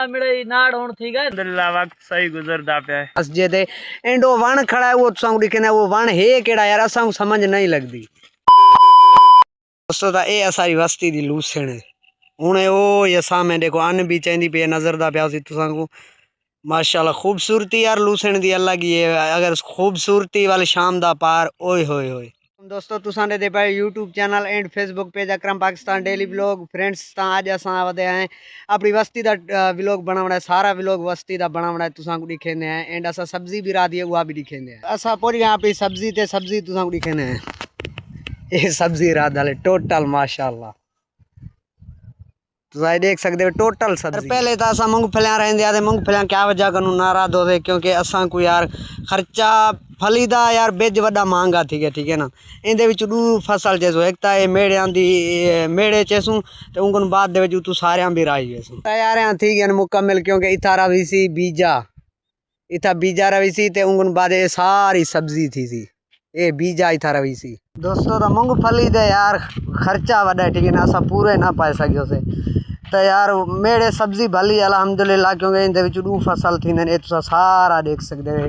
मेरे नाड़ होन थी गए अल्हम्दुलिल्लाह वक्त सही गुजरदा पे मस्जिद है एंड वो वण खड़ा है वो तुसां दिखे ना वो वण है केड़ा यार असां को समझ नहीं लगदी दोस्तों ता ए असारी बस्ती दी लूसण है हुणे ओ ये सामने देखो अन भी चंदी पे नजर दा पिया सी तुसां को माशाल्लाह खूबसूरती यार लूसण दी अलग ही है अगर खूबसूरती वाले शाम दा पार ओए होए होए दोस्तों तुसां दे पाए YouTube channel and Facebook page Akram Pakistan daily vlog friends ता आज असां वधे हैं अपनी बस्ती दा व्लॉग बनावना है सारा व्लॉग बस्ती दा बनावना है तुसां को दिखेंदे हैं एंड असां सब्जी भी राधी है वो भी दिखेंदे हैं असां पूरी अपनी सब्जी तुसां को दिखेंदे हैं ये सब्जी रात वाले टोटल माशाल्लाह तो देख सकते हो टोटल सब्जी पहले तो असा मूंगफलियां रहंदे आते मूंगफलियां क्या वजह कनु नाराज होते क्योंकि असा को यार खर्चा फली दा यार बेज वड्डा महंगा थी गया ठीक है ना इंदे विच दू फसल जैसो एक ता मेड़ियां दी मेड़े चेसू ते उनकन बाद दे विच तू सारियां भी राई जैसू तैयारियां थी गन मुकम्मल क्योंकि इथा रवी सी बीजा इथा बीजा रवी सी ते उनकन बाद ये सारी सब्जी थी सी ए बीजा इथा रवी सी दोस्तों तो मूंगफली दे यार खर्चा वड्डा ठीक है ना असा पूरे ना पाए सकियो से तो यार मेरे सब्जी भली अल्हम्दुलिल्लाह क्योंकि इन दू फसल थी ये तुसा सारा देख सकते हो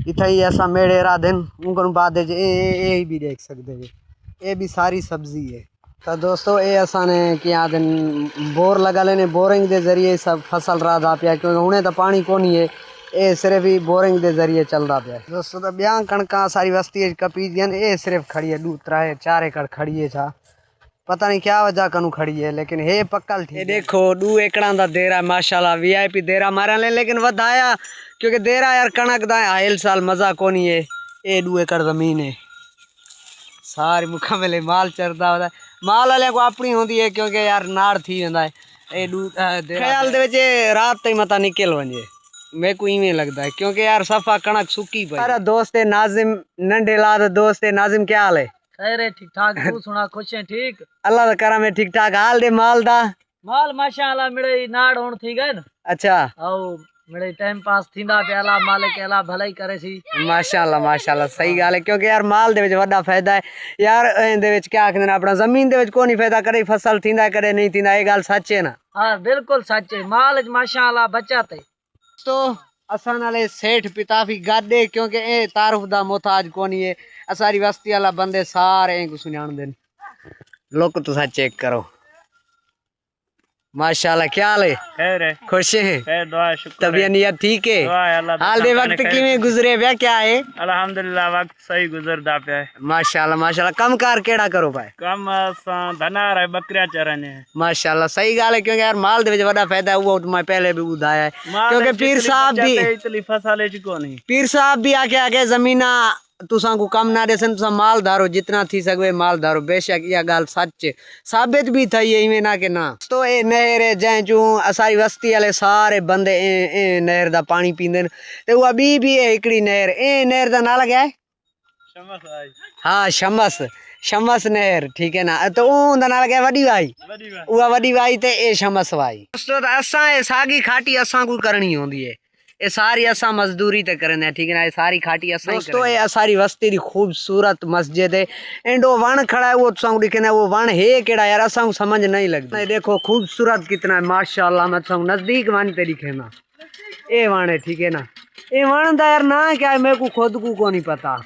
इतना ही ऐसा मेड़े रा दिन उनको बाद ए भी देख सकते हो ये भी सारी सब्जी है तो दोस्तों ये असा ने क्या दिन बोर लगा लेने बोरिंग के जरिए सब फसल रहा था पिया क्योंकि उन्हें तो पानी को नहीं है ये सिर्फ ही बोरिंग के जरिए चलता पिया दोस्तों तो ब्याह कणका सारी बस्ती कपी ये सिर्फ खड़ी है 2-3-4 एकड़ खड़ी है छा पता नहीं क्या वजह कनु खड़ी है लेकिन हे पक्कल थी देखो 2 एकड़ा दा देरा माशाल्लाह वीआईपी देरा मारा ले लेकिन वधाया क्योंकि देरा यार कणक दा हाल साल मजा कोनी है ये 2 एकड़ जमीन है सारी मुखा मेले माल चरदा होता माल वाले को अपनी होती है क्योंकि यार नाड़ थी वेंदा है ए ख्याल दे विच रात तई मता निकल वने मेरे को इवें लगता है क्योंकि यार सफा कणक सुकी पई सारा दोस्त है नाजिम नंढे लाद दोस्त है नाजिम क्या हाल है खैर है ठीक ठाक तू सुना खुश है ठीक अल्लाह दा करम है ठीक ठाक हाल दे माल दा माल माशाल्लाह मेरे नाड़ होन थी गए ना अच्छा आओ मेरे टाइम पास थींदा पे अल्लाह मालिक अल्लाह भलाई करे सी माशाल्लाह सही गाल है क्योंकि यार माल दे विच वड्डा फायदा है यार दे विच क्या आखदे ने अपना जमीन दे विच कोई फायदा करे फसल थींदा करे नहीं थींदा ये गाल सच है ना हां बिल्कुल सच है माल माशाल्लाह बचत है तो असा नाले सेठ पिताफी गाडे क्योंकि ए तारुफ दा मोहताज कोनी है असारी बस्ती वाला बंदे सारे को सुनाण देन लोग तुसा चेक करो माशाल्लाह क्या हाल है खैर है खुश है खैर दुआ शुक्र तबीयत नियत ठीक है हाल दे वक्त किवें गुजरे व्या क्या है अल्हम्दुलिल्लाह वक्त सही गुजरदा पे माशाल्लाह कम कार केड़ा करो भाई कम असा धनार है बकरियां चरने माशाल्लाह सही गाल है क्योंकि यार माल दे विच बड़ा फायदा है वो मैं पहले भी बुधाया है क्योंकि पीर साहब भी इतनी फसल है को नहीं पीर साहब भी आके आके जमीना तुसा को कम ना देसन तुसा माल धारो जितना थी सके माल धारो बेशक यह गाल सच साबित भी थी है इवें ना के ना तो ये नहर है जै चू असारी बस्ती वाले सारे बंदे ए नहर दा पानी पींदे ते वो अभी भी है एकड़ी नहर ए नहर दा नाला क्या है शमस भाई हाँ शमस नहर ठीक है ना तो उनका नाला क्या वडी भाई वडी भाई ते ए शमस भाई दोस्तों असा सागी खाटी असा को करनी होंदी है ये सारी असा मजदूरी ते करने ठीक है ना ये सारी खाटी असा दोस्तों ये सारी बस्ती दी खूबसूरत मस्जिद है एंड वो वण खड़ा है वो तुसा दिखे ना वो वण है केड़ा यार असा को समझ नहीं लगता देखो खूबसूरत कितना है माशाल्लाह मैं तुसा नजदीक वन ते दिखे ना ये वण है ठीक है ना ये वण दा यार ना क्या है मेरे को खुद को नहीं पता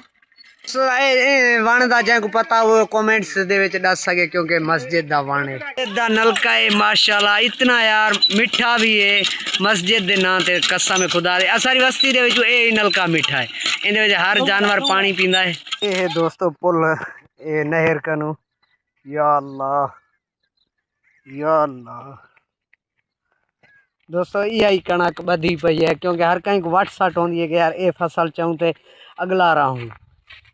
वण दा जै को पता वो कमेंट्स दे विच दस सके क्योंकि मस्जिद दा वण है दा नलका है माशाल्लाह इतना यार मिठा भी है मस्जिद दे नाम ते कसम है खुदा दे असारी बस्ती दे विच ए नलका मिठा है इंदे विच हर जानवर पानी पींदा है ये है दोस्तों पुल ए नहर कनु या अल्लाह दोस्तों यही कणक बधी पई है क्योंकि हर कहीं को वट सट होंदी है कि यार ए फसल चाहूँ ते अगला रहूँ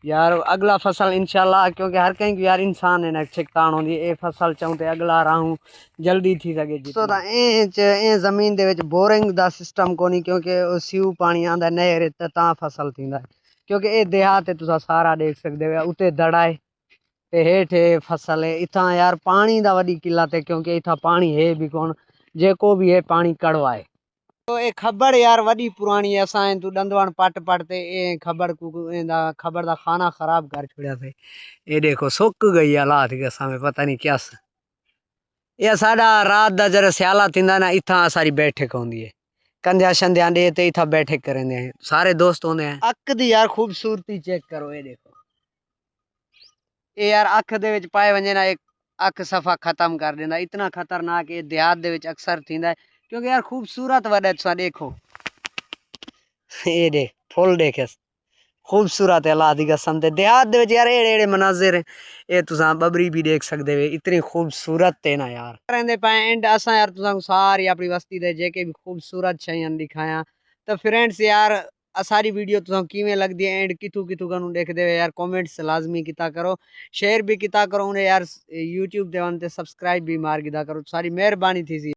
यार अगला फसल इंशाल्लाह क्योंकि हर कहीं यार इंसान है ना छिकतान होंदी ए फसल चाहूँ ते अगला रहूँ जल्दी थी सके तो ए जमीन दे विच बोरिंग दा सिस्टम कोनी क्योंकि सीव पानी आंदा नहर ते ता फसल थींदा क्योंकि ए देहात है तुसा सारा देख सकदे हो उते दड़ा है ते हेठ फसल है इथा यार पानी दा वडी किल्लत है क्योंकि इथा पानी है भी कौन जेको भी है पानी कड़वा है तो ये खबर यार वडी पुरानी है असा तू डंदवान पट ते ए खबर खबर दा खाना खराब कर छोड़ा थे ये देखो सुक गई हालात के सामने पता नहीं क्या ये साडा रात दा जरा स्याला थींदा ना इथा सारी बैठक होंदी है कंध्या शंध्या दे ते इथा बैठक करेंदे हैं सारे दोस्त होंदे हैं। अख दी यार खूबसूरती चेक करो ये देखो ये यार अख दे विच पाए वंजे ना एक अख सफा खत्म कर देंदा इतना खतरनाक ये देहात दे विच अक्सर थींदा है क्योंकि यार खूबसूरत वडे तुसा देखो ये देख फुल देखेस खूबसूरत है अल्लाह दी कसम ते देहात दे विच यार एड़े एड़े मनाजिर हैं ये तुसा बबरी भी देख सकदे वे इतनी खूबसूरत है ना यार रहंदे पाए एंड असा यार तुसा सारी अपनी बस्ती दे जेके भी खूबसूरत शयां दिखाया तो फ्रेंड्स यार सारी वीडियो तुसा किवें लगदी है एंड किथू किथू कनु देखदे वे यार कमेंट्स लाजमी किता करो शेयर भी किता करो उन्हें यार यूट्यूब दे वन ते सब्सक्राइब भी मार किता करो सारी मेहरबानी थी सी।